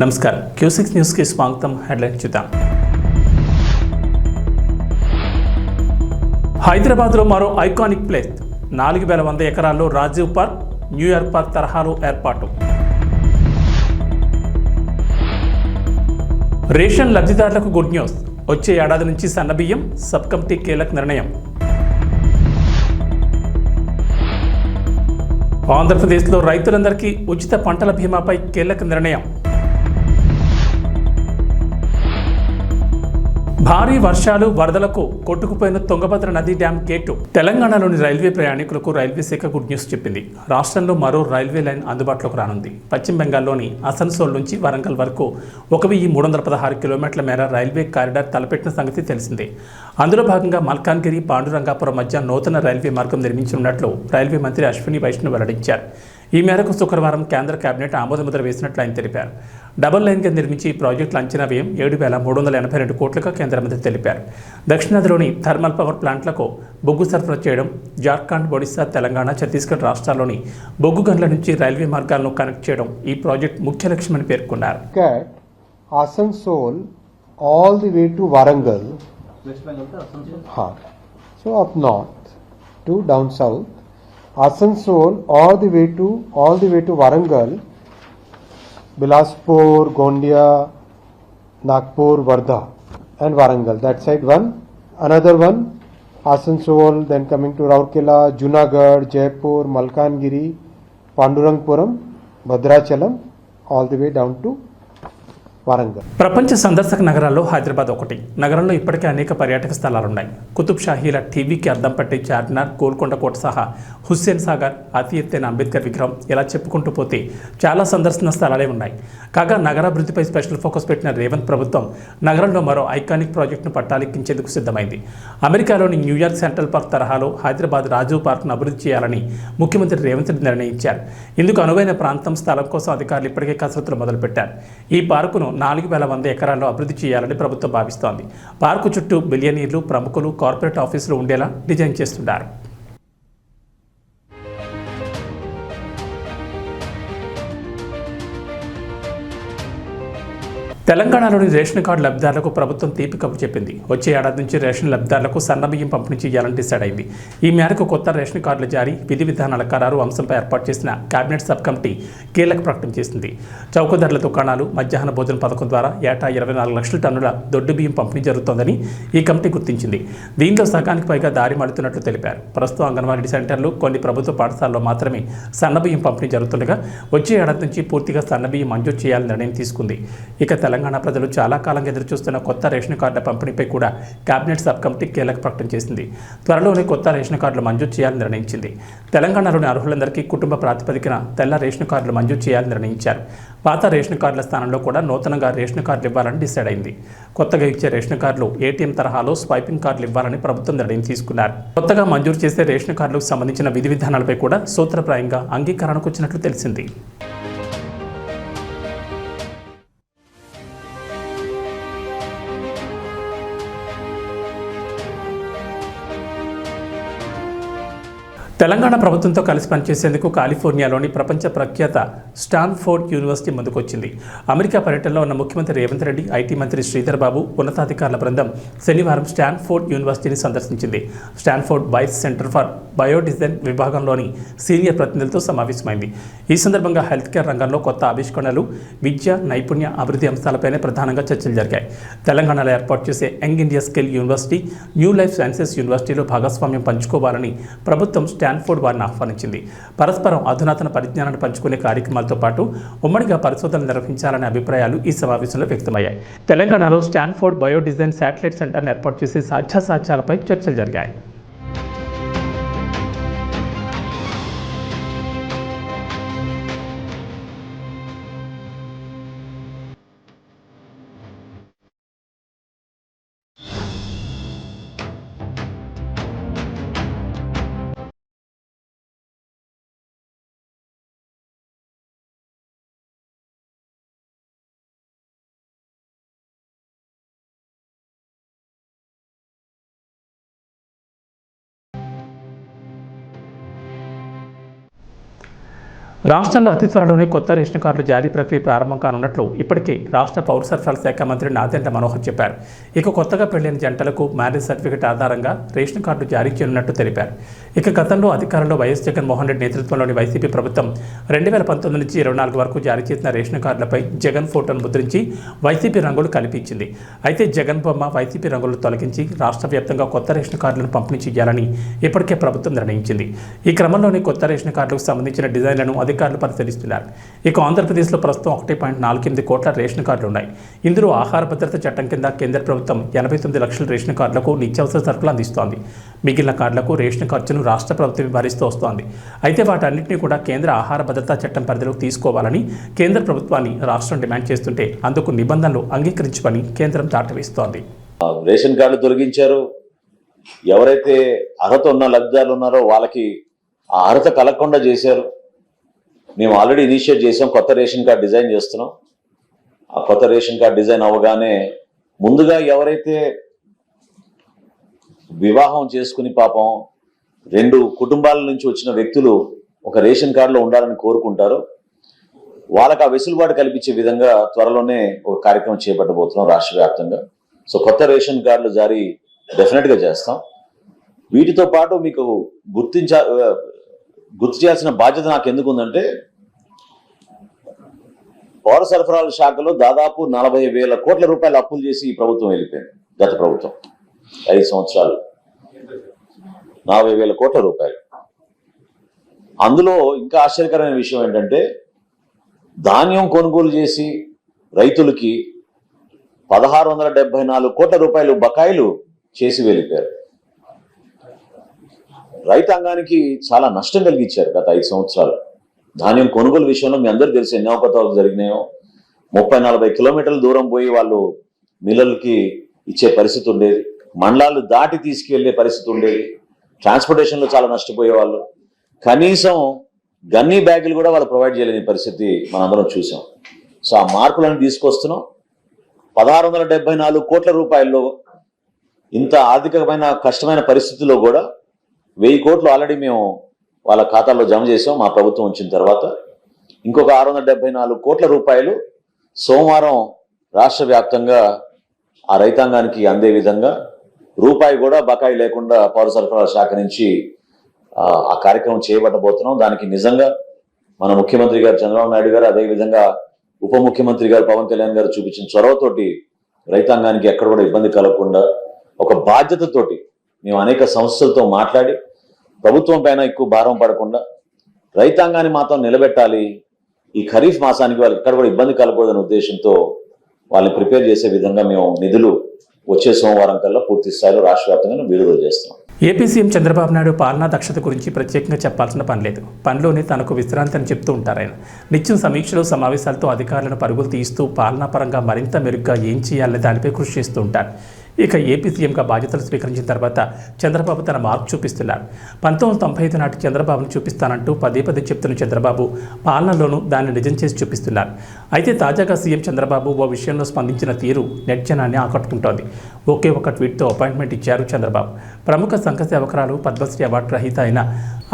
నమస్కారం Q6 news కి స్వాగతం. హెడ్లైన్ చూద్దాం. హైదరాబాద్ లో మరో ఐకానిక్ ప్లేస్ 4100 ఎకరాల్లో రాజీవ్ పార్క్, న్యూయార్క్ పార్క్ తరహాలో ఏర్పాటు. రేషన్ లబ్ధిదారులకు గుడ్ న్యూస్. వచ్చే ఏడాది నుంచి సన్నబియ్యం సబ్ కమిటీ కీలక నిర్ణయం. ఆంధ్రప్రదేశ్లో రైతులందరికీ ఉచిత పంటల బీమాపై కీలక నిర్ణయం. భారీ వర్షాలు వరదలకు కొట్టుకుపోయిన తుంగభద్ర నది డ్యాం గేటు. తెలంగాణలోని రైల్వే ప్రయాణికులకు రైల్వే శాఖ గుడ్ న్యూస్ చెప్పింది. రాష్ట్రంలో మరో రైల్వే లైన్ అందుబాటులోకి రానుంది. పశ్చిమ బెంగాల్లోని అసన్సోల్ నుంచి వరంగల్ వరకు 1316 కిలోమీటర్ల మేర రైల్వే కారిడార్ తలపెట్టిన సంగతి తెలిసిందే. అందులో భాగంగా మల్కాన్గిరి పాండురంగాపురం మధ్య నూతన రైల్వే మార్గం నిర్మించనున్నట్లు రైల్వే మంత్రి అశ్విని వైష్ణవ్ వెల్లడించారు. ఈ మేరకు శుక్రవారం కేంద్ర కేబినెట్ ఆమోదముద్ర వేసినట్లు ఆయన తెలిపారు. డబుల్ లైన్గా నిర్మించి ఈ ప్రాజెక్టుల అంచనా వ్యయం 7,382 కోట్లుగా కేంద్ర మంత్రి తెలిపారు. దక్షిణాదిలోని థర్మల్ పవర్ ప్లాంట్లకు బొగ్గు సరఫరా చేయడం, జార్ఖండ్, ఒడిశా, తెలంగాణ, ఛత్తీస్గఢ్ రాష్ట్రాల్లోని బొగ్గు గనుల నుంచి రైల్వే మార్గాలను కనెక్ట్ చేయడం ఈ ప్రాజెక్ట్ ముఖ్య లక్ష్యమని పేర్కొన్నారు. Asansol all the way to Warangal, so up north to down south, Asansol all the way to Warangal, Bilaspur, Gondia, Nagpur, Wardha and Warangal. That side one. Another one, Asansol, then coming to Rourkela, Junagadh, Jaipur, Malkangiri, Pandurangpuram, Bhadrachalam, all the way down to Warangal. ప్రపంచ సందర్శక నగరాల్లో హైదరాబాద్ ఒకటి. నగరంలో ఇప్పటికే అనేక పర్యాటక స్థలాలున్నాయి. కుతుబ్ షాహీల టీవీకి అద్దం పట్టే చార్మినార్, గోల్కొండ కోట సహా హుస్సేన్ సాగర్, అతి ఎత్తైన అంబేద్కర్ విగ్రహం, ఇలా చెప్పుకుంటూ పోతే చాలా సందర్శన స్థలాలే ఉన్నాయి. కాగా నగరాభివృద్ధిపై స్పెషల్ ఫోకస్ పెట్టిన రేవంత్ ప్రభుత్వం నగరంలో మరో ఐకానిక్ ప్రాజెక్టును పట్టాలెక్కించేందుకు సిద్ధమైంది. అమెరికాలోని న్యూయార్క్ సెంట్రల్ పార్క్ తరహాలో హైదరాబాద్ రాజీవ్ పార్క్ను అభివృద్ధి చేయాలని ముఖ్యమంత్రి రేవంత్ రెడ్డి నిర్ణయించారు. ఇందుకు అనువైన ప్రాంతం, స్థలం కోసం అధికారులు ఇప్పటికే కసరత్తులు మొదలుపెట్టారు. ఈ పార్కును 4100 ఎకరాల్లో అభివృద్ధి చేయాలని ప్రభుత్వం భావిస్తోంది. పార్కు చుట్టూ బిలియనీర్లు, ప్రముఖులు, కార్పొరేట్ ఆఫీసులు ఉండేలా డిజైన్ చేస్తున్నారు. తెలంగాణలోని రేషన్ కార్డు లబ్ధిదారులకు ప్రభుత్వం తీపి కబురు చెప్పింది. వచ్చే ఏడాది నుంచి రేషన్ లబ్ధిదారులకు సన్నబియ్యం పంపిణీ చేయాలని డిసైడ్ అయింది. ఈ మేరకు కొత్త రేషన్ కార్డుల జారీ, విధి విధానాల ఖరారు అంశంపై ఏర్పాటు చేసిన కేబినెట్ సబ్ కమిటీ కీలక ప్రకటన చేసింది. చౌక ధరల దుకాణాలు, మధ్యాహ్న భోజన పథకం ద్వారా ఏటా 24 లక్షల టన్నుల దొడ్డు బియ్యం పంపిణీ జరుగుతోందని ఈ కమిటీ గుర్తించింది. దీంట్లో సగానికి పైగా దారి మడుతున్నట్లు తెలిపారు. ప్రస్తుతం అంగన్వాడీ సెంటర్లు, కొన్ని ప్రభుత్వ పాఠశాలలో మాత్రమే సన్నబియ్యం పంపిణీ జరుగుతుండగా వచ్చే ఏడాది నుంచి పూర్తిగా సన్నబియ్యం మంజూరు చేయాలని నిర్ణయం తీసుకుంది. ఇక తెలంగాణ ప్రజలు చాలా కాలంగా ఎదురుచూస్తున్న కొత్త రేషన్ కార్డుల పంపిణీపై కూడా కేబినెట్ సబ్ కమిటీ కీలక ప్రకటన చేసింది. త్వరలోనే కొత్త రేషన్ కార్డులు మంజూరు చేయాలని నిర్ణయించింది. తెలంగాణలోని అర్హులందరికీ కుటుంబ ప్రాతిపదికన తెల్ల రేషన్ కార్డులు మంజూరు చేయాలని నిర్ణయించారు. పాత రేషన్ కార్డుల స్థానంలో కూడా నూతనంగా రేషన్ కార్డులు ఇవ్వాలని డిసైడ్ అయింది. కొత్తగా ఇచ్చే రేషన్ కార్డులు ఏటీఎం తరహాలో స్వైపింగ్ కార్డులు ఇవ్వాలని ప్రభుత్వం నిర్ణయం తీసుకున్నారు. కొత్తగా మంజూరు చేసే రేషన్ కార్డులకు సంబంధించిన విధి విధానాలపై కూడా సూత్రప్రాయంగా అంగీకారానికి వచ్చినట్లు తెలిసింది. తెలంగాణ ప్రభుత్వంతో కలిసి పనిచేసేందుకు కాలిఫోర్నియాలోని ప్రపంచ ప్రఖ్యాత స్టాన్ఫోర్డ్ యూనివర్సిటీ ముందుకొచ్చింది. అమెరికా పర్యటనలో ఉన్న ముఖ్యమంత్రి రేవంత్ రెడ్డి, ఐటీ మంత్రి శ్రీధర్ బాబు ఉన్నతాధికారుల బృందం శనివారం స్టాన్ఫోర్డ్ యూనివర్సిటీని సందర్శించింది. స్టాన్ఫోర్డ్ వైస్ సెంటర్ ఫర్ బయోడిజైన్ విభాగంలోని సీనియర్ ప్రతినిధులతో సమావేశమైంది. ఈ సందర్భంగా హెల్త్ కేర్ రంగంలో కొత్త ఆవిష్కరణలు, విద్య, నైపుణ్య అభివృద్ధి అంశాలపైనే ప్రధానంగా చర్చలు జరిగాయి. తెలంగాణలో ఏర్పాటు చేసే young India skill university, new life sciences యూనివర్సిటీలో భాగస్వామ్యం పంచుకోవాలని ప్రభుత్వం స్టాన్ఫోర్డ్ వారిని ఆహ్వానించింది. పరస్పరం అధునాతన పరిజ్ఞానాన్ని పంచుకునే కార్యక్రమాలతో పాటు ఉమ్మడిగా పరిశోధనలు నిర్వహించాలనే అభిప్రాయాలు ఈ సమావేశంలో వ్యక్తమయ్యాయి. తెలంగాణలో స్టాన్ఫోర్డ్ బయోడిజైన్ శాటిలైట్ సెంటర్ను ఏర్పాటు చేసే సాధ్యాసాధ్యాలపై చర్చలు జరిగాయి. రాష్ట్రంలో అతి త్వరలోనే కొత్త రేషన్ కార్డుల జారీ ప్రక్రియ ప్రారంభం కానున్నట్లు ఇప్పటికే రాష్ట్ర పౌర సరఫరాల శాఖ మంత్రి నాదెండ్ల మనోహర్ చెప్పారు. ఇక కొత్తగా పెళ్లైన జంటలకు మ్యారేజ్ సర్టిఫికెట్ ఆధారంగా రేషన్ కార్డులు జారీ చేయనున్నట్టు తెలిపారు. ఇక గతంలో అధికారంలో వైఎస్ జగన్మోహన్ రెడ్డి నేతృత్వంలోని వైసీపీ ప్రభుత్వం 2019 నుంచి 24 వరకు జారీ చేసిన రేషన్ కార్డులపై జగన్ ఫోటోను ముద్రించి వైసీపీ రంగులు కల్పించింది. అయితే జగన్ బొమ్మ వైసీపీ రంగులు తొలగించి రాష్ట్ర వ్యాప్తంగా కొత్త రేషన్ కార్డులను పంపిణీ చేయాలని ఇప్పటికే ప్రభుత్వం నిర్ణయించింది. ఈ క్రమంలోనే కొత్త రేషన్ కార్డులకు సంబంధించిన డిజైన్లను అధికారులు పరిశీలిస్తున్నారు. ఇక ఆంధ్రప్రదేశ్లో ప్రస్తుతం 1.48 కోట్ల రేషన్ కార్డులు ఉన్నాయి. ఇందులో ఆహార భద్రత చట్టం కింద కేంద్ర ప్రభుత్వం 89 లక్షల రేషన్ కార్డులకు నిత్యావసర సరుకులు అందిస్తోంది. మిగిలిన కార్డులకు రేషన్ ఖర్చును రాష్ట్ర ప్రభుత్వం భరిస్తూ వస్తోంది. అయితే వాటన్నింటినీ కూడా కేంద్ర ఆహార భద్రతా చట్టం పరిధిలోకి తీసుకోవాలని కేంద్ర ప్రభుత్వాన్ని రాష్ట్రం డిమాండ్ చేస్తుంటే అందుకు నిబంధనలు అంగీకరించమని కేంద్రం దాటవేస్తోంది. రేషన్ కార్డులు తొలగించారు. ఎవరైతే అర్హత ఉన్న లబ్ధిదారులు ఉన్నారో వాళ్ళకి ఆ అర్హత కలగకుండా చేశారు. మేము ఆల్రెడీ ఇనిషియేట్ చేసాం, కొత్త రేషన్ కార్డు డిజైన్ చేస్తున్నాం. ఆ కొత్త రేషన్ కార్డు డిజైన్ అవ్వగానే ముందుగా ఎవరైతే వివాహం చేసుకుని పాపం 2 కుటుంబాల నుంచి వచ్చిన వ్యక్తులు ఒక రేషన్ కార్డులో ఉండాలని కోరుకుంటారో వాళ్ళకి ఆ వెసులుబాటు కల్పించే విధంగా త్వరలోనే ఒక కార్యక్రమం చేపట్టబోతున్నాం రాష్ట్ర వ్యాప్తంగా. సో కొత్త రేషన్ కార్డులు జారీ డెఫినెట్గా చేస్తాం. వీటితో పాటు మీకు గుర్తు చేయాల్సిన బాధ్యత నాకు ఎందుకు ఉందంటే, పౌర సరఫరాల శాఖలో దాదాపు 40,000 కోట్ల రూపాయలు అప్పులు చేసి ఈ ప్రభుత్వం వెళ్ళిపోయింది. గత ప్రభుత్వం 5 సంవత్సరాలు 40,000 కోట్ల రూపాయలు. అందులో ఇంకా ఆశ్చర్యకరమైన విషయం ఏంటంటే, ధాన్యం కొనుగోలు చేసి రైతులకి 1,674 కోట్ల రూపాయలు బకాయిలు చేసి వెళ్ళిపోయారు. రైతాంగానికి చాలా నష్టం కలిగించారు గత 5 సంవత్సరాలు. ధాన్యం కొనుగోలు విషయంలో మీ అందరూ తెలిసి ఎన్ని అవకతవకలు జరిగినాయో. 30-40 కిలోమీటర్ల దూరం పోయి వాళ్ళు మిల్లర్లకి ఇచ్చే పరిస్థితి ఉండేది. మండలాలు దాటి తీసుకెళ్లే పరిస్థితి ఉండేది. ట్రాన్స్పోర్టేషన్లో చాలా నష్టపోయేవాళ్ళు. కనీసం గన్నీ బ్యాగులు కూడా వాళ్ళు ప్రొవైడ్ చేయలేని పరిస్థితి మనందరం చూసాం. సో ఆ మార్పులను తీసుకొస్తున్నాం. 1,674 కోట్ల రూపాయల్లో ఇంత ఆర్థికమైన కష్టమైన పరిస్థితుల్లో కూడా 1000 కోట్లు ఆల్రెడీ మేము వాళ్ళ ఖాతాల్లో జమ చేసాం మా ప్రభుత్వం వచ్చిన తర్వాత. ఇంకొక 674 కోట్ల రూపాయలు సోమవారం రాష్ట్ర వ్యాప్తంగా ఆ రైతాంగానికి అందే విధంగా రూపాయి కూడా బకాయి లేకుండా పౌర సరఫరాల శాఖ నుంచి ఆ కార్యక్రమం చేపట్టబోతున్నాం. దానికి నిజంగా మన ముఖ్యమంత్రి గారు చంద్రబాబు నాయుడు గారు, అదేవిధంగా ఉప ముఖ్యమంత్రి గారు పవన్ కళ్యాణ్ గారు చూపించిన చొరవతోటి రైతాంగానికి ఎక్కడ కూడా ఇబ్బంది కలగకుండా ఒక బాధ్యతతోటి మేము అనేక సంస్థలతో మాట్లాడి ప్రభుత్వం పైన ఎక్కువ భారం పడకుండా రైతాంగాన్ని మాత్రం నిలబెట్టాలి. ఈ ఖరీఫ్ మాసానికి వాళ్ళకి ఎక్కడ కూడా ఇబ్బంది కలగకూడదనే ఉద్దేశంతో వాళ్ళని ప్రిపేర్ చేసే విధంగా మేము నిధులు వచ్చే సోమవారం కల్లా పూర్తి స్థాయిలో రాష్ట్ర వ్యాప్తంగా విడుదల చేస్తున్నాం. ఏపీ సీఎం చంద్రబాబు నాయుడు పాలనా దక్షత గురించి ప్రత్యేకంగా చెప్పాల్సిన పని లేదు. పనిలోనే తనకు విశ్రాంతి అని చెప్తూ ఉంటారు ఆయన. నిత్యం సమీక్షలు సమావేశాలతో అధికారులను పరుగులు తీస్తూ పాలనా పరంగా మరింత మెరుగ్గా ఏం చేయాలనే దానిపై కృషి చేస్తూ ఉంటారు. ఇక ఏపీ సీఎంగా బాధ్యతలు స్వీకరించిన తర్వాత చంద్రబాబు తన మార్పు చూపిస్తున్నారు. 1995 నాటి చంద్రబాబును చూపిస్తానంటూ పదే చెప్తున్న చంద్రబాబు పాలనలోనూ దాన్ని నిజం చేసి చూపిస్తున్నారు. అయితే తాజాగా సీఎం చంద్రబాబు ఓ విషయంలో స్పందించిన తీరు నెట్ జనాన్ని ఆకట్టుకుంటోంది. ఒకే ఒక ట్వీట్తో అపాయింట్మెంట్ ఇచ్చారు చంద్రబాబు. ప్రముఖ సంఘ సేవకురాలు పద్మశ్రీ అవార్డు గ్రహీత అయిన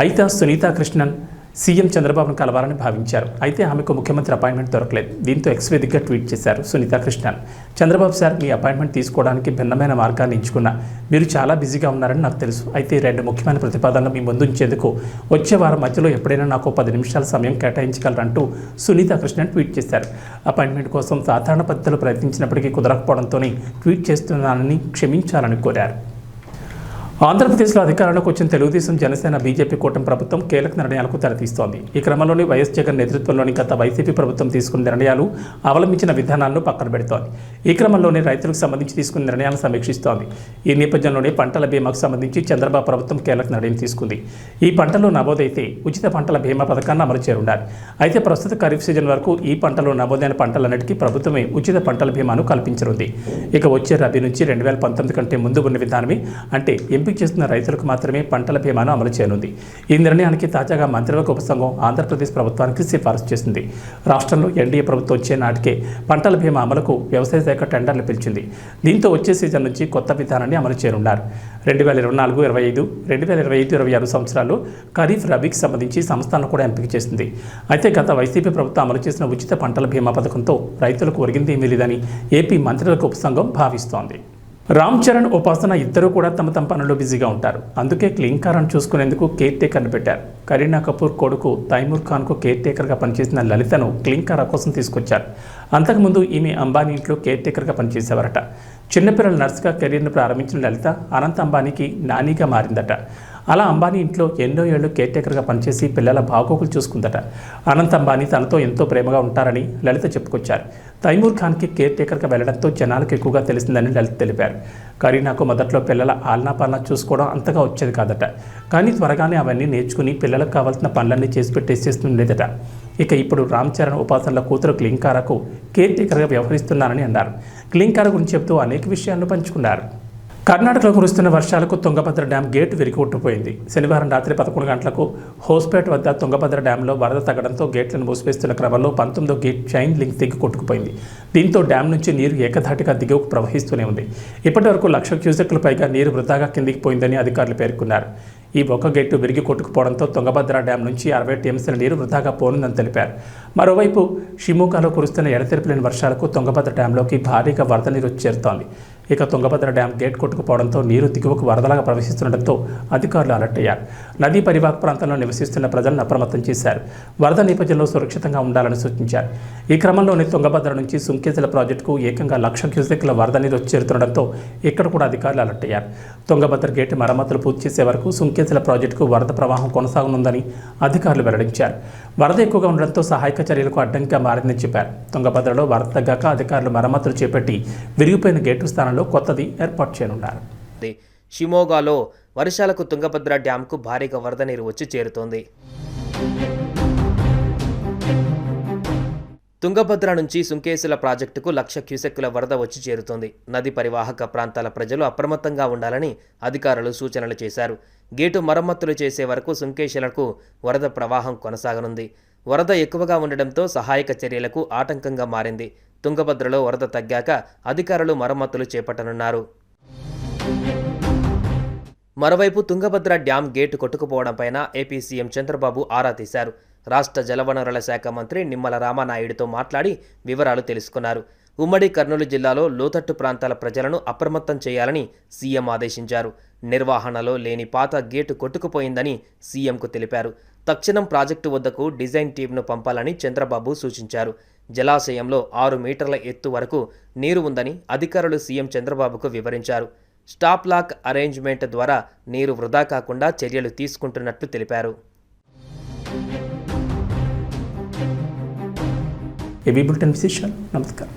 అయితే సునీతా కృష్ణన్ సీఎం చంద్రబాబును కలవాలని భావించారు. అయితే ఆమెకు ముఖ్యమంత్రి అపాయింట్మెంట్ దొరకలేదు. దీంతో ఎక్స్ వేదికగా ట్వీట్ చేశారు సునీతా కృష్ణన్. చంద్రబాబు సార్, మీ అపాయింట్మెంట్ తీసుకోవడానికి భిన్నమైన మార్గాన్ని ఎంచుకున్నా. మీరు చాలా బిజీగా ఉన్నారని నాకు తెలుసు. అయితే 2 ముఖ్యమైన ప్రతిపాదనలు మీ ముందు ఉంచేందుకు వచ్చే వారం మధ్యలో ఎప్పుడైనా నాకు 10 నిమిషాల సమయం కేటాయించగలరంటూ సునీతా కృష్ణన్ ట్వీట్ చేశారు. అపాయింట్మెంట్ కోసం సాధారణ పద్ధతిలో ప్రయత్నించినప్పటికీ కుదరకపోవడంతోనే ట్వీట్ చేస్తున్నానని క్షమించాలని కోరారు. ఆంధ్రప్రదేశ్లో అధికారంలోకి వచ్చిన తెలుగుదేశం, జనసేన, బీజేపీ కూటమి ప్రభుత్వం కీలక నిర్ణయాలకు తెరతీస్తోంది. ఈ క్రమంలోనే వైఎస్ జగన్ నేతృత్వంలోని గత వైసీపీ ప్రభుత్వం తీసుకున్న నిర్ణయాలు, అవలంబించిన విధానాలను పక్కన పెడుతోంది. ఈ క్రమంలోనే రైతులకు సంబంధించి తీసుకున్న నిర్ణయాలను సమీక్షిస్తోంది. ఈ నేపథ్యంలోనే పంటల బీమాకు సంబంధించి చంద్రబాబు ప్రభుత్వం కీలక నిర్ణయం తీసుకుంది. ఈ పంటలో నమోదైతే ఉచిత పంటల బీమా పథకాన్ని అమలు చేరుండాలి. అయితే ప్రస్తుత ఖరీఫ్ సీజన్ వరకు ఈ పంటలో నమోదైన పంటలన్నిటికీ ప్రభుత్వమే ఉచిత పంటల బీమాను కల్పించనుంది. ఇక వచ్చే రబీ నుంచి 2019 కంటే ముందు ఉన్న విధానమే, అంటే ఎంపిక ఎంపిక చేస్తున్న రైతులకు మాత్రమే పంటల బీమాను అమలు చేయనుంది. ఈ నిర్ణయానికి తాజాగా మంత్రివర్గ ఉపసంఘం ఆంధ్రప్రదేశ్ ప్రభుత్వానికి సిఫారసు చేసింది. రాష్ట్రంలో ఎన్డీఏ ప్రభుత్వం వచ్చే నాటికే పంటల బీమా అమలుకు వ్యవసాయ శాఖ టెండర్లు పిలిచింది. దీంతో వచ్చే సీజన్ నుంచి కొత్త విధానాన్ని అమలు చేయనున్నారు. 2024-25, 2025-26 సంవత్సరాల్లో ఖరీఫ్, రబీకి సంబంధించి సంస్థలను కూడా ఎంపిక చేసింది. అయితే గత వైసీపీ ప్రభుత్వం అమలు చేసిన ఉచిత పంటల బీమా పథకంతో రైతులకు ఒరిగిందేమీ లేదని ఏపీ మంత్రివర్గ ఉపసంఘం భావిస్తోంది. రామ్ చరణ్, ఉపాసన ఇద్దరూ కూడా తమ పనుల్లో బిజీగా ఉంటారు. అందుకే క్లీంకారాన్ని చూసుకునేందుకు కేర్ టేకర్ను పెట్టారు. కరీనా కపూర్ కొడుకు తైమూర్ ఖాన్కు కేర్ టేకర్గా పనిచేసిన లలితను క్లీంకారా కోసం తీసుకొచ్చారు. అంతకుముందు ఈమె అంబానీ ఇంట్లో కేర్ టేకర్గా పనిచేసేవారట. చిన్నపిల్లల నర్సుగా కెరీర్ను ప్రారంభించిన లలిత అనంత్ అంబానీకి నానీగా మారిందట. అలా అంబానీ ఇంట్లో ఎన్నో ఏళ్లు కేర్ టేకర్గా పనిచేసి పిల్లల బాగోగులు చూసుకుందట. అనంత్ అంబానీ తనతో ఎంతో ప్రేమగా ఉంటారని లలిత చెప్పుకొచ్చారు. తైమూర్ ఖాన్కి కేర్ టేకర్గా వెళ్లడంతో జనాలకు ఎక్కువగా తెలిసిందని లలిత తెలిపారు. కరీనాకు మొదట్లో పిల్లల ఆలనా పాలనా చూసుకోవడం అంతగా వచ్చేది కాదట. కానీ త్వరగానే అవన్నీ నేర్చుకుని పిల్లలకు కావాల్సిన పనులన్నీ చేసి పెట్టేసేస్తుండేదట. ఇక ఇప్పుడు రామ్ చరణ్, ఉపాసనల కూతురు క్లీంకారాకు కేర్ టేకర్గా వ్యవహరిస్తున్నారని అన్నారు. క్లీంకారా గురించి చెబుతూ అనేక విషయాలను పంచుకున్నారు. కర్ణాటకలో కురుస్తున్న వర్షాలకు తుంగభద్ర డ్యాం గేటు విరిగికొట్టుపోయింది. శనివారం రాత్రి 11 గంటలకు హోస్పేట్ వద్ద తుంగభద్ర డ్యాంలో వరద తగ్గడంతో గేట్లను మూసివేస్తున్న క్రమంలో 19వ గేట్ చైన్ లింక్ తెగి కొట్టుకుపోయింది. దీంతో డ్యాం నుంచి నీరు ఏకధాటిగా దిగువకు ప్రవహిస్తూనే ఉంది. ఇప్పటివరకు 1,00,000 క్యూసెక్ల పైగా నీరు వృధాగా కిందికి పోయిందని అధికారులు పేర్కొన్నారు. ఈ ఒక్క గేటు విరిగి కొట్టుకుపోవడంతో తుంగభద్ర డ్యాం నుంచి 60 టీఎంసీల నీరు వృధాగా పోనుందని తెలిపారు. మరోవైపు షిమోగాలో కురుస్తున్న ఎడతెరిపిలేని వర్షాలకు తుంగభద్ర డ్యాంలోకి భారీగా వరద నీరు వచ్చి చేరుతోంది. ఇక తుంగభద్ర డ్యాం గేట్ కొట్టుకుపోవడంతో నీరు దిగువకు వరదలాగా ప్రవహిస్తుండటంతో అధికారులు అలర్ట్ అయ్యారు. నదీ పరివాహక ప్రాంతంలో నివసిస్తున్న ప్రజలను అప్రమత్తం చేశారు. వరద నేపథ్యంలో సురక్షితంగా ఉండాలని సూచించారు. ఈ క్రమంలోనే తుంగభద్ర నుంచి సుంకేజల ప్రాజెక్టుకు ఏకంగా 1,00,000 క్యూసెక్ల వరద నీరు వచ్చి చేరుతుండటంతో ఇక్కడ కూడా అధికారులు అలర్ట్ అయ్యారు. తుంగభద్ర గేటు మరమ్మతులు పూర్తి చేసే వరకు సుంకేజల ప్రాజెక్టుకు వరద ప్రవాహం కొనసాగనుందని అధికారులు వెల్లడించారు. వరద ఎక్కువగా ఉండడంతో సహాయక చర్యలకు అడ్డంకిగా మారిందని చెప్పారు. తుంగభద్రలో వరద తగ్గాక అధికారులు మరమ్మతులు చేపట్టి విరిగిపోయిన గేటు స్థానంలో కొత్తది ఏర్పాటు చేయనున్నారు. షిమోగాలో వర్షాలకు తుంగభద్ర డ్యాంకు భారీగా వరద నీరు వచ్చి చేరుతోంది. తుంగభద్ర నుంచి సుంకేసుల ప్రాజెక్టుకు 1,00,000 క్యూసెక్కుల వరద వచ్చి చేరుతోంది. నది పరివాహక ప్రాంతాల ప్రజలు అప్రమత్తంగా ఉండాలని అధికారులు సూచనలు చేశారు. గేటు మరమ్మతులు చేసే వరకు సుంకేసులకు వరద ప్రవాహం కొనసాగనుంది. వరద ఎక్కువగా ఉండడంతో సహాయక చర్యలకు ఆటంకంగా మారింది. తుంగభద్రలో వరద తగ్గాక అధికారులు మరమ్మతులు చేపట్టనున్నారు. మరోవైపు తుంగభద్ర డ్యాం గేటు కొట్టుకుపోవడంపైన ఏపీ సీఎం చంద్రబాబు ఆరా తీశారు. రాష్ట్ర జలవనరుల శాఖ మంత్రి నిమ్మల రామానాయుడుతో మాట్లాడి వివరాలు తెలుసుకున్నారు. ఉమ్మడి కర్నూలు జిల్లాలో లోతట్టు ప్రాంతాల ప్రజలను అప్రమత్తం చేయాలని సీఎం ఆదేశించారు. నిర్వహణలో లేని పాత గేటు కొట్టుకుపోయిందని సీఎంకు తెలిపారు. తక్షణం ప్రాజెక్టు వద్దకు డిజైన్ టీంను పంపాలని చంద్రబాబు సూచించారు. జలాశయంలో 6 మీటర్ల ఎత్తు వరకు నీరు ఉందని అధికారులు సీఎం చంద్రబాబుకు వివరించారు. స్టాప్ లాక్ అరేంజ్మెంట్ ద్వారా నీరు వృధా కాకుండా చర్యలు తీసుకుంటున్నట్లు తెలిపారు. ఏబీ బులెటిన్ విశేషాలు. నమస్కారం.